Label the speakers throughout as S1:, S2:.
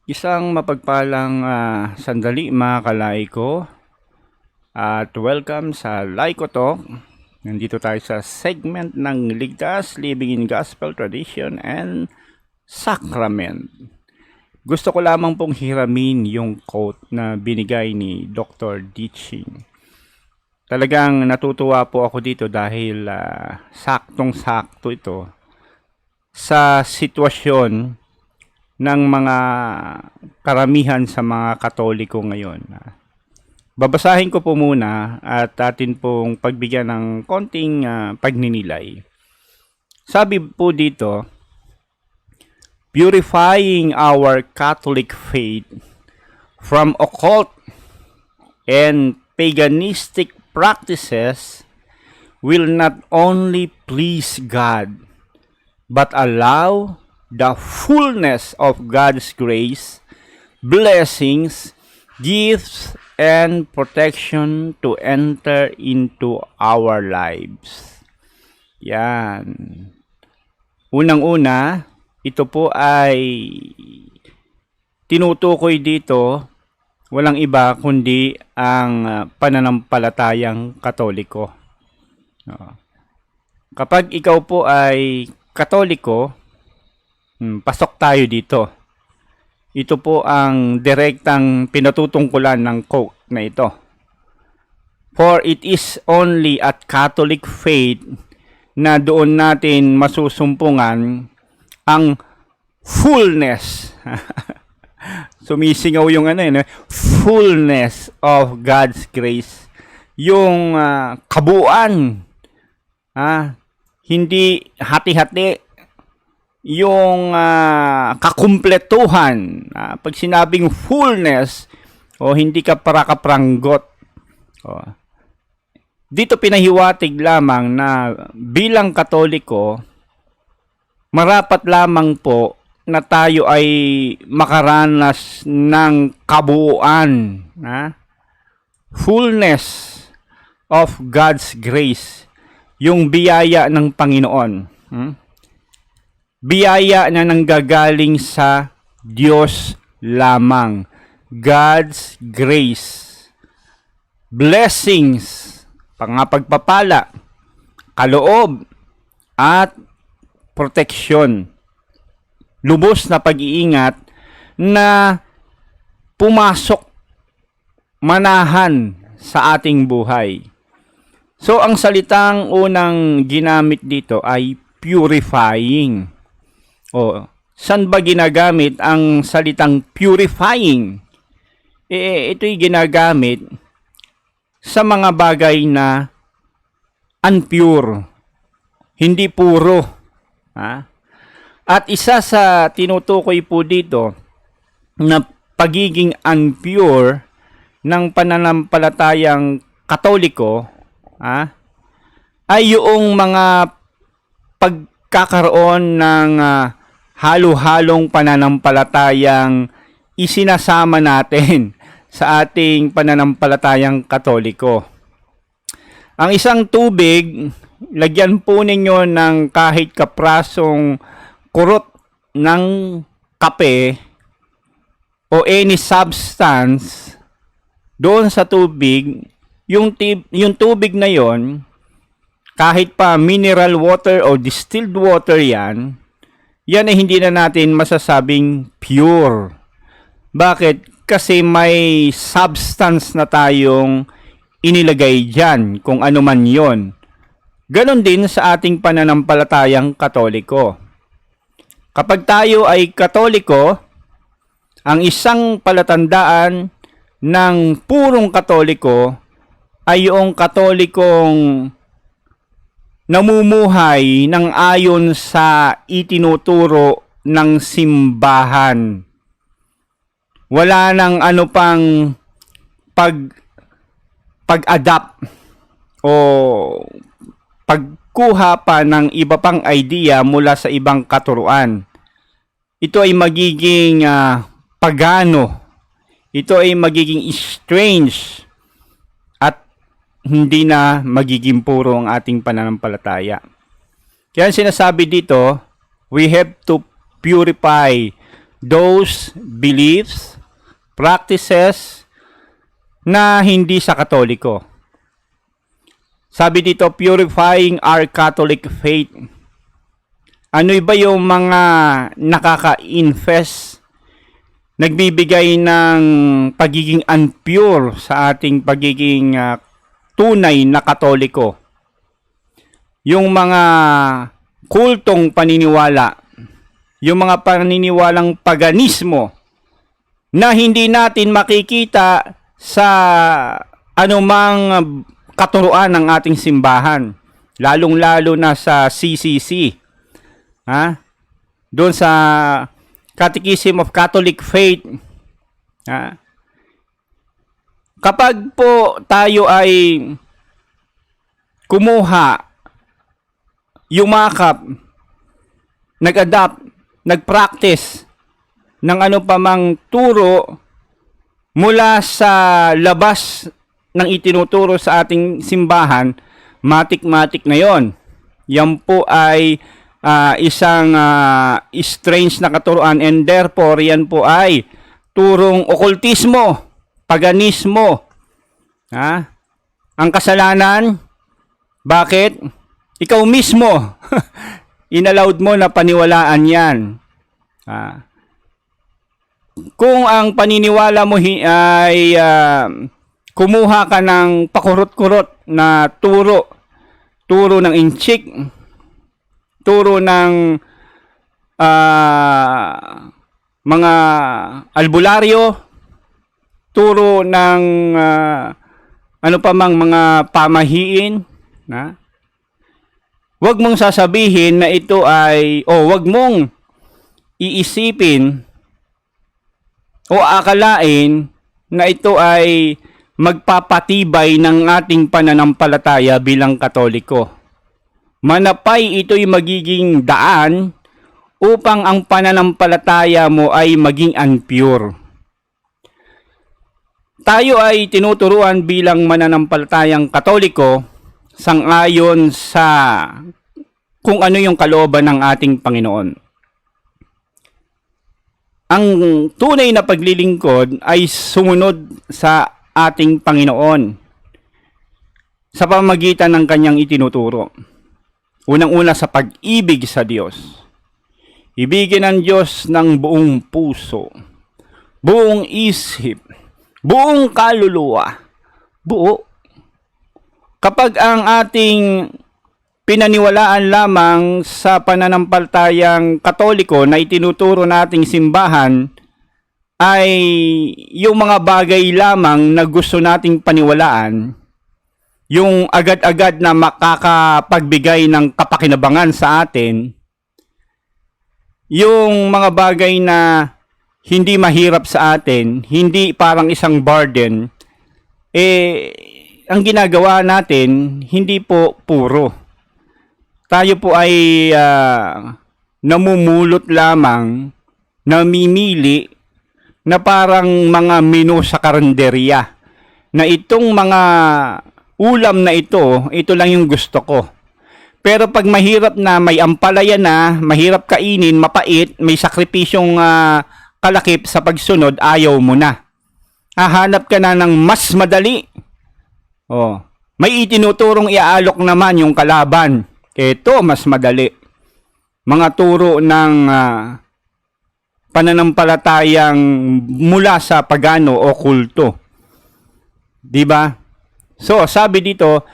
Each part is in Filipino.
S1: Isang mapagpalang sandali mga kalaiko at welcome sa Laiko Talk. Nandito tayo sa segment ng Ligtas, Living in Gospel Tradition and Sacrament. Gusto ko lamang pong hiramin yung quote na binigay ni Dr. Ditching. Talagang natutuwa po ako dito dahil saktong-sakto ito sa sitwasyon ng mga karamihan sa mga Katoliko ngayon. Babasahin ko po muna at atin pong pagbigyan ng konting pagninilay. Sabi po dito, purifying our Catholic faith from occult and paganistic practices will not only please God, but allow the fullness of God's grace, blessings, gifts, and protection to enter into our lives. Yan. Unang-una, ito po ay tinutukoy dito, walang iba kundi ang pananampalatayang Katoliko. Kapag ikaw po ay Katoliko, pasok tayo dito. Ito po ang direktang pinatutungkulan ng quote na ito. For it is only at Catholic faith na doon natin masusumpungan ang fullness. Sumisingaw yung fullness of God's grace. Yung kabuuan. Hindi hati-hati. Yung kakumpletuhan. Pag sinabing fullness, hindi ka para-kapranggot. Dito pinahiwatig lamang na bilang Katoliko, marapat lamang po na tayo ay makaranas ng kabuuan. Fullness of God's grace. Yung biyaya ng Panginoon. Biyaya na nanggagaling sa Diyos lamang. God's grace. Blessings, pangapagpapala, kaloob, at proteksyon. Lubos na pag-iingat na pumasok manahan sa ating buhay. So, ang salitang unang ginamit dito ay purifying. Saan ba ginagamit ang salitang purifying? Ito'y ginagamit sa mga bagay na unpure, hindi puro. At isa sa tinutukoy po dito na pagiging unpure ng pananampalatayang Katoliko ay yung mga pagkakaroon ng halo-halong pananampalatayang isinasama natin sa ating pananampalatayang Katoliko. Ang isang tubig, lagyan po ninyo ng kahit kaprasong kurot ng kape o any substance doon sa tubig, yung tubig na yon, kahit pa mineral water o distilled water yan ay hindi na natin masasabing pure. Bakit? Kasi may substance na tayong inilagay dyan, kung ano man yon. Ganon din sa ating pananampalatayang Katoliko. Kapag tayo ay Katoliko, ang isang palatandaan ng purong Katoliko ay yung Katolikong namumuhay ng ayon sa itinuturo ng simbahan. Wala nang pang pag-adapt o pagkuha pa ng iba pang idea mula sa ibang katuruan. Ito ay magiging pagano. Ito ay magiging strange at hindi na magiging puro ang ating pananampalataya. Kaya sinasabi dito, we have to purify those beliefs, practices na hindi sa Katoliko. Sabi dito, purifying our Catholic faith. Ano ba yung mga nakaka-infest, nagbibigay ng pagiging unpure sa ating pagiging tunay na Katoliko? Yung mga kultong paniniwala, yung mga paniniwalang paganismo na hindi natin makikita sa anumang katuruan ng ating simbahan, lalong-lalo na sa CCC. Doon sa Catechism of Catholic Faith. Kapag po tayo ay kumuha, yumakap, nag-adapt, nag-practice ng ano pa mang turo mula sa labas ng itinuturo sa ating simbahan, matik-matik na yon. Yan po ay isang strange na katuruan, and therefore yan po ay turong okultismo, paganismo. Ang kasalanan, bakit? Ikaw mismo, inallowed mo na paniwalaan yan. Kung ang paniniwala mo ay kumuha ka ng pakurot-kurot na turo ng inchik, turo ng mga albularyo, turo ng ano pa mang mga pamahiin, wag mong sasabihin na ito ay, wag mong iisipin o akalain na ito ay magpapatibay ng ating pananampalataya bilang Katoliko. Manapay ito'y magiging daan upang ang pananampalataya mo ay maging unpure. Tayo ay tinuturuan bilang mananampalatayang Katoliko sangayon sa kung ano yung kalooban ng ating Panginoon. Ang tunay na paglilingkod ay sumunod sa ating Panginoon sa pamamagitan ng kanyang itinuturo. Unang-una sa pag-ibig sa Diyos. Ibigin ang Diyos ng buong puso, buong isip, buong kaluluwa, buo. Kapag ang ating pinaniwalaan lamang sa pananampalatayang Katoliko na itinuturo nating simbahan ay yung mga bagay lamang na gusto nating paniwalaan, yung agad-agad na makakapagbigay ng kapakinabangan sa atin, yung mga bagay na hindi mahirap sa atin, hindi parang isang burden, ang ginagawa natin, hindi po puro. Tayo po ay namumulot lamang, namimili, na parang mga menu sa karinderya. Na itong mga ulam na ito lang yung gusto ko. Pero pag mahirap na, may ampalaya na, mahirap kainin, mapait, may sakripisyong kalakip sa pagsunod, ayaw mo na. Hahanap ka na ng mas madali. May itinuturong iaalok naman yung kalaban. Ito, mas madali. Mga turo ng pananampalatayang mula sa pagano o kulto. Diba? So, sabi dito,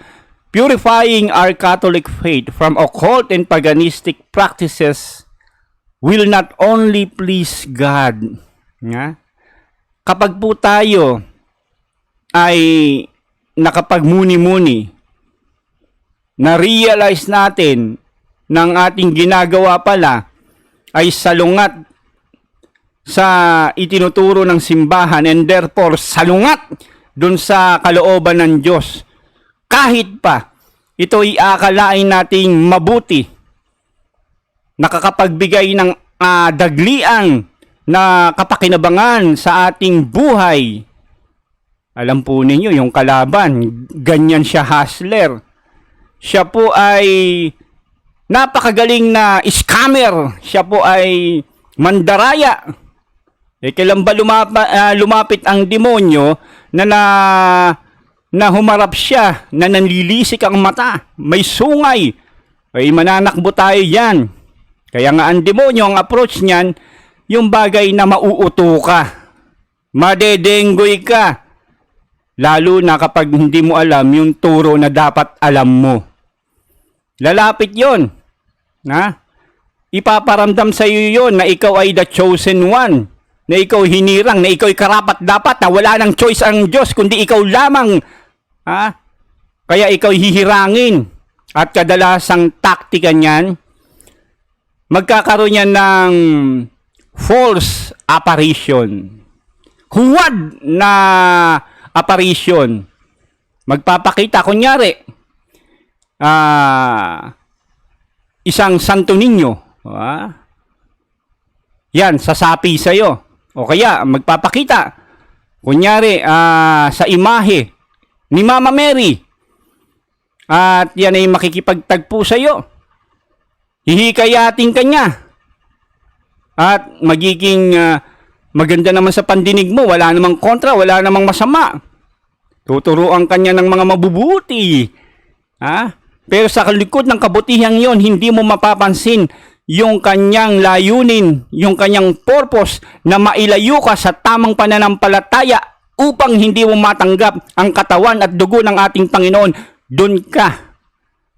S1: purifying our Catholic faith from occult and paganistic practices will not only please God. Kapag po tayo ay nakapagmuni-muni, na-realize natin ng ating ginagawa pala ay salungat sa itinuturo ng simbahan, and therefore salungat dun sa kalooban ng Diyos. Kahit pa ito iakalain nating mabuti, nakakapagbigay ng dagliang na kapakinabangan sa ating buhay. Alam po ninyo, yung kalaban, ganyan siya hustler. Siya po ay napakagaling na scammer. Siya po ay mandaraya. Kailan ba lumapit ang demonyo na humarap siya, na nanlilisik ang mata, may sungay, ay mananakbo tayo yan. Kaya nga ang demonyo, ang approach niyan, yung bagay na mauuto ka, madedenggoy ka, lalo na kapag hindi mo alam yung turo na dapat alam mo. Lalapit yon, ipaparamdam sa iyo yon na ikaw ay the chosen one, na ikaw hinirang, na ikaw ay karapat-dapat, na wala nang choice ang Diyos, kundi ikaw lamang. Kaya ikaw hihirangin. At kadalasang taktika niyan, magkakaroon yan ng false apparition. Huwad na apparition. Magpapakita, kunyari, isang santo ninyo. Yan, sasapi sa'yo. O kaya, magpapakita, kunyari, sa imahe ni Mama Mary. At yan ay makikipagtagpo sa'yo. Hihikayatin ka niya. At magiging maganda naman sa pandinig mo. Wala namang kontra, wala namang masama. Tuturuan ka niya ng mga mabubuti. Pero sa likod ng kabutihang yon, hindi mo mapapansin yung kanyang layunin, yung kanyang purpose na mailayo ka sa tamang pananampalataya upang hindi mo matanggap ang katawan at dugo ng ating Panginoon. Doon ka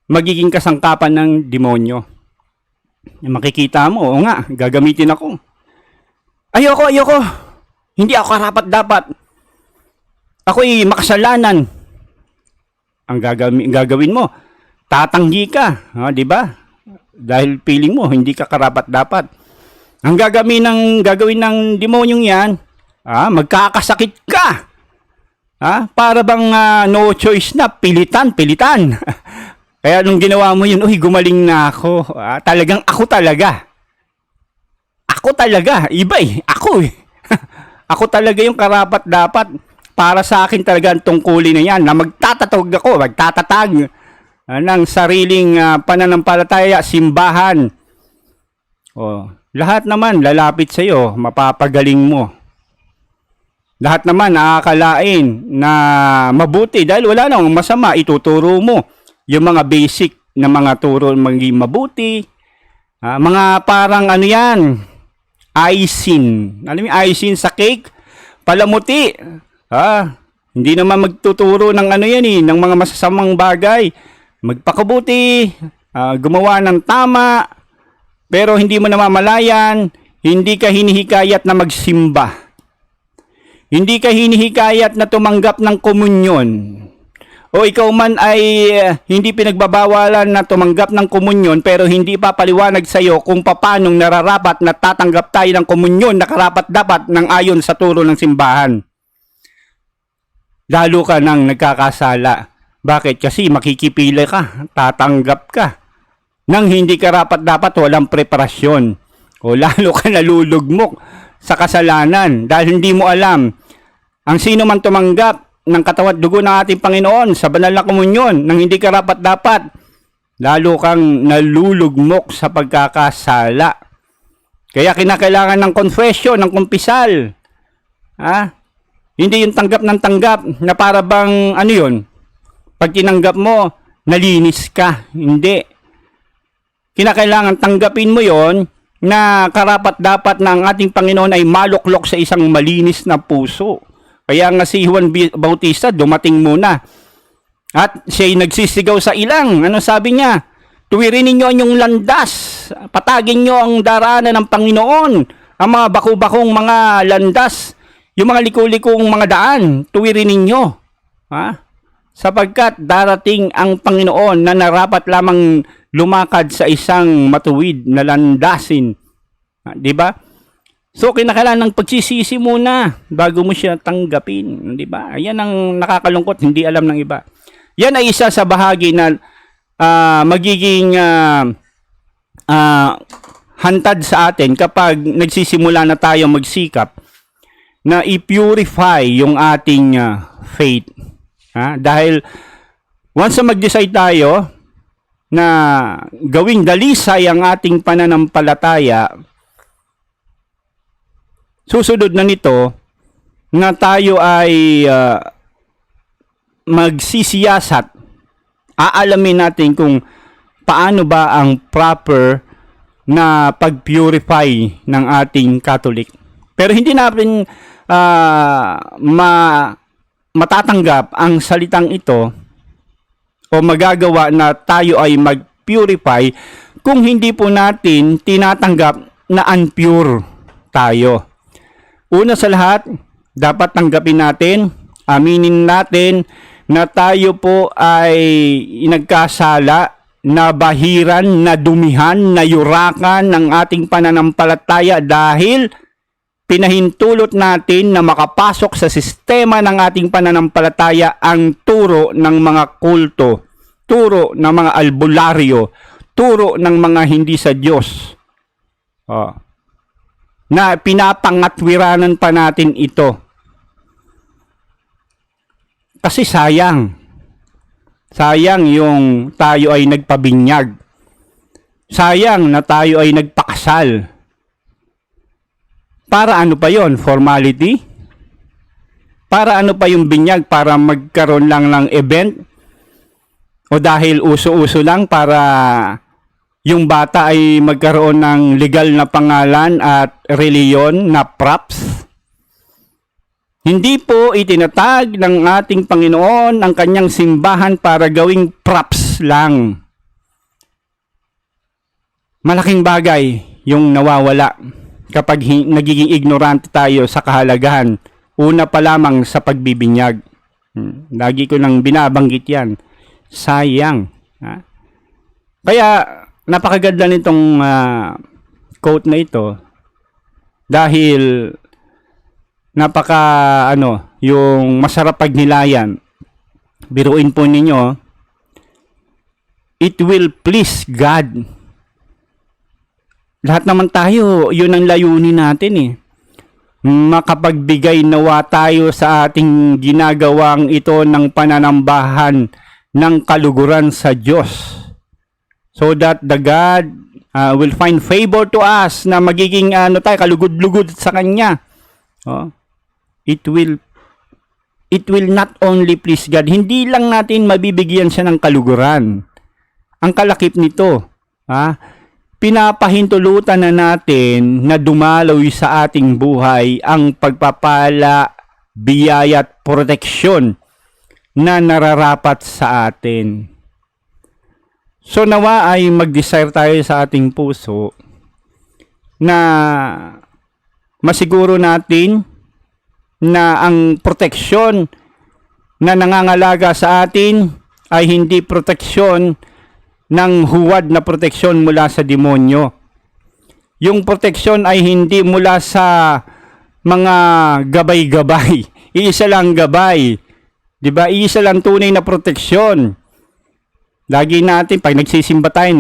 S1: magiging kasangkapan ng demonyo. Makikita mo, o nga, gagamitin ako. Ayoko. Hindi ako karapat-dapat. Ako'y makasalanan. Ang gagawin mo, tatanggi ka, di ba? Dahil feeling mo, hindi ka karapat-dapat. Ang gagawin ng demonyong yan, magkakasakit ka. Para bang no choice na, pilitan. Kaya nung ginawa mo yun, gumaling na ako. Talagang ako talaga. Ako talaga, iba ako Ako talaga yung karapat-dapat. Para sa akin talaga ang tungkulin na yan, na magtatatag ng sariling pananampalataya, simbahan. Lahat naman lalapit sa iyo, mapapagaling mo. Lahat naman aakalain na mabuti dahil wala nang masama, ituturo mo yung mga basic na mga turo maging mabuti. Mga parang ano yan, icing. Alam mo yung icing sa cake? Palamuti. Hindi naman magtuturo ng ano yan ng mga masasamang bagay. Magpakabuti, gumawa ng tama, pero hindi mo namamalayan, hindi ka hinihikayat na magsimba. Hindi ka hinihikayat na tumanggap ng komunyon. O ikaw man ay hindi pinagbabawalan na tumanggap ng komunyon, pero hindi papaliwanag sa iyo kung paano nararapat na tatanggap tayo ng komunyon na karapat-dapat ng ayon sa turo ng simbahan. Lalo ka nang nagkakasala. Bakit? Kasi makikipila ka, tatanggap ka. Nang hindi karapat-dapat, walang preparasyon. O lalo ka nalulugmok sa kasalanan dahil hindi mo alam. Ang sino man tumanggap ng katawan at dugo ng ating Panginoon sa banal na komunyon nang hindi karapat-dapat, lalo kang nalulugmok sa pagkakasala. Kaya kinakailangan ng confession, ng kumpisal. Hindi yung tanggap ng tanggap na para bang ano yun? Pag tinanggap mo, nalinis ka. Hindi. Kinakailangan tanggapin mo yon na karapat-dapat na ang ating Panginoon ay maluklok sa isang malinis na puso. Kaya nga si Juan Bautista dumating muna. At siya'y nagsisigaw sa ilang. Ano sabi niya? Tuwirin ninyo ang inyong landas. Patagin nyo ang daraanan ng Panginoon. Ang mga baku-bakong mga landas. Yung mga liku-likong mga daan. Tuwirin ninyo. Sapagkat darating ang Panginoon na narapat lamang lumakad sa isang matuwid na landasin. Di ba? So, kinakailangan ng pagsisisi muna bago mo siya tanggapin. Di ba? Yan ang nakakalungkot, hindi alam ng iba. Yan ay isa sa bahagi na magiging hantad sa atin kapag nagsisimula na tayo magsikap na i-purify yung ating faith. Dahil once na mag-decide tayo na gawing dalisay ang ating pananampalataya, susunod na nito na tayo ay magsisiyasat, aalamin natin kung paano ba ang proper na pag-purify ng ating Catholic. Pero hindi natin matatanggap ang salitang ito o magagawa na tayo ay mag-purify kung hindi po natin tinatanggap na unpure tayo. Una sa lahat, dapat tanggapin natin, aminin natin na tayo po ay nagkasala, na bahiran, na dumihan, na yurakan ng ating pananampalataya dahil pinahintulot natin na makapasok sa sistema ng ating pananampalataya ang turo ng mga kulto, turo ng mga albularyo, turo ng mga hindi sa Diyos. Na pinapangatwiranan pa natin ito. Kasi sayang yung tayo ay nagpabinyag. Sayang na tayo ay nagpakasal. Para ano pa yon? Formality? Para ano pa yung binyag? Para magkaroon lang ng event? O dahil uso-uso lang para yung bata ay magkaroon ng legal na pangalan at reliyon na props? Hindi po itinatag ng ating Panginoon ang kanyang simbahan para gawing props lang. Malaking bagay yung nawawala kapag nagiging ignorante tayo sa kahalagahan. Una pa lamang sa pagbibinyag. Lagi ko nang binabanggit yan. Sayang. Kaya napakaganda nitong quote na ito dahil yung masarap pagnilayan. Biruin po ninyo, it will please God. Lahat naman tayo, yun ang layunin natin eh. Makapagbigay nawa tayo sa ating ginagawang ito ng pananambahan ng kaluguran sa Diyos. So that the God will find favor to us na magiging kalugod-lugod sa Kanya. It will not only please God. Hindi lang natin mabibigyan siya ng kaluguran. Ang kalakip nito, pinapahintulutan na natin na dumaloy sa ating buhay ang pagpapala, biyaya at proteksyon na nararapat sa atin. So nawa ay mag-desire tayo sa ating puso na masiguro natin na ang proteksyon na nangangalaga sa atin ay hindi proteksyon ng huwad na proteksyon mula sa demonyo. Yung proteksyon ay hindi mula sa mga gabay-gabay. Iisa lang gabay. 'Di ba? Iisa lang tunay na proteksyon. Lagi natin pag nagsisimba tayo,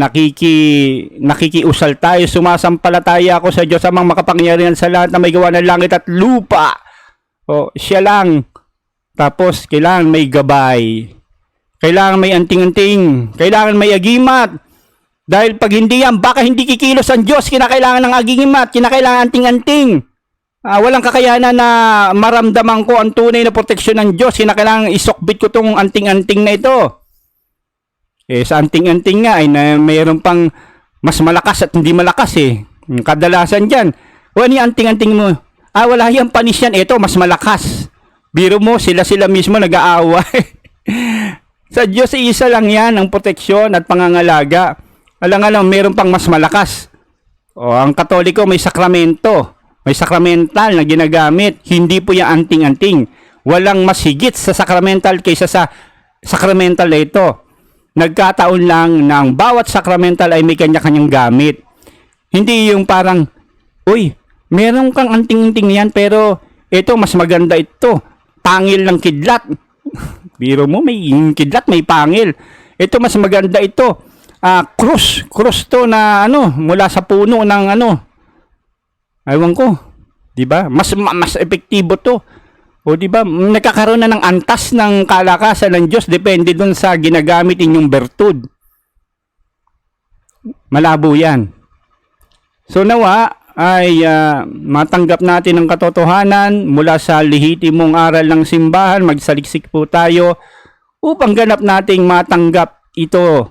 S1: nakikiusal tayo, sumasampalataya ako sa Diyos amang makapangyarihan sa lahat na may gawa ng langit at lupa. Siya lang. Tapos kailangan may gabay. Kailangan may anting-anting. Kailangan may agimat. Dahil pag hindi yan, baka hindi kikilos ang Diyos. Kinakailangan ng agimat. Kinakailangan anting-anting. Walang kakayanan na maramdaman ko ang tunay na proteksyon ng Diyos. Kinakailangan isokbit ko tong anting-anting na ito. Sa anting-anting nga ay mayroon pang mas malakas at hindi malakas eh. Kadalasan dyan. Ano yung anting-anting mo? Wala yan, panis yan. Ito, mas malakas. Biro mo, sila mismo nag-aaway. Sa Diyos, isa lang yan ang proteksyon at pangangalaga. Alang-alang, meron pang mas malakas. Ang Katoliko may sakramento. May sakramental na ginagamit. Hindi po yung anting-anting. Walang mas higit sa sakramental kaysa sa sakramental na ito. Nagkataon lang ng bawat sakramental ay may kanya-kanyang gamit. Hindi yung parang, meron kang anting-anting yan pero ito mas maganda ito. Pangil ng kidlat. Biro mo, may kidlat, may pangil. Ito mas maganda ito. Krus to na mula sa puno ng Ewan ko, 'di ba? Mas epektibo to. O 'di ba? Nagkakaroon na ng antas ng kalakasan ng Diyos depende doon sa ginagamit ninyong bertud. Malabo 'yan. So nawa ay matanggap natin ang katotohanan mula sa lehitimong aral ng simbahan. Magsaliksik po tayo upang ganap nating matanggap ito,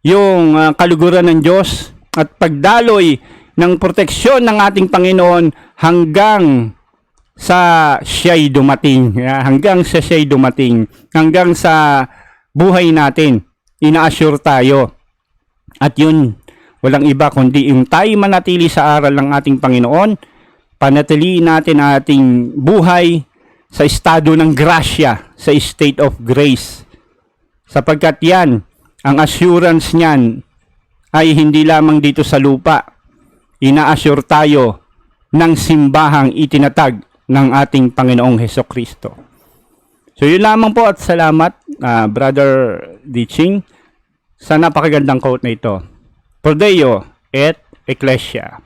S1: yung kaluguran ng Diyos at pagdaloy ng proteksyon ng ating Panginoon hanggang sa siya'y dumating. Hanggang sa siya'y dumating. Hanggang sa buhay natin. Ina-assure tayo. At yun, walang iba kundi yung tayo manatili sa aral ng ating Panginoon, panatiliin natin ating buhay sa estado ng grasya, sa state of grace. Sapagkat yan, ang assurance niyan ay hindi lamang dito sa lupa. Ina-assure tayo ng simbahang itinatag ng ating Panginoong Hesukristo. So yun lamang po at salamat, Brother Diching, sa napakagandang quote na ito. Pro Deo et Ecclesia.